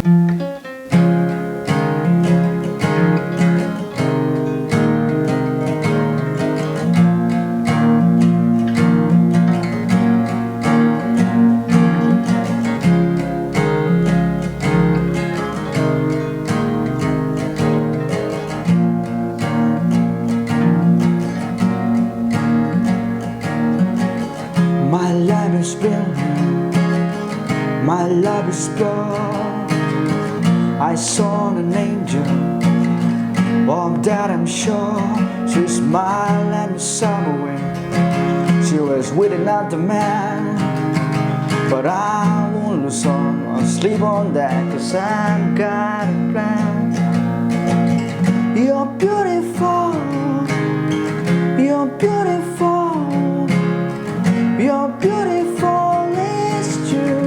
My life is been, my life is blood. I saw an angel, of that I'm sure. She smiled at me somewhere. She was with another man, but I won't lose on or sleep on that, 'cause I've got a plan. You're beautiful, you're beautiful, you're beautiful, it's true.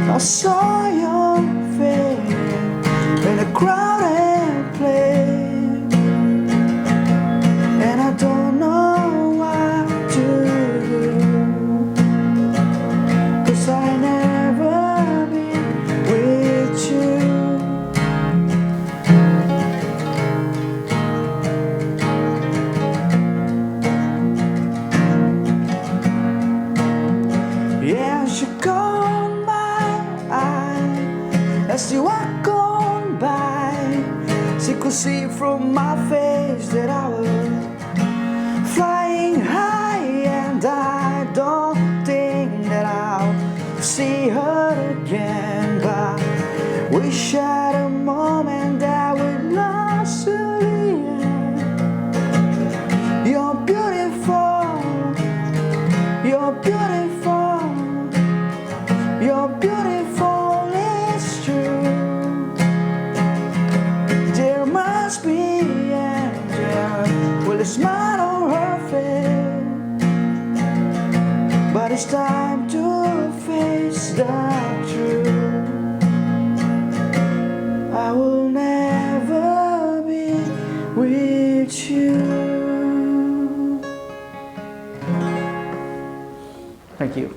I saw your face in a crowded place, and I don't know what to do, 'cause I never been with you. Yeah, she caught my eye as she walked on by. She could see from my face that I was flying high, and I don't think that I'll see her again. But we shared a moment that would last till the end. You're beautiful, you're beautiful, you're beautiful, it's true. There must be an angel with a smile on her face, but it's time to face the truth. I will never be with you. Thank you.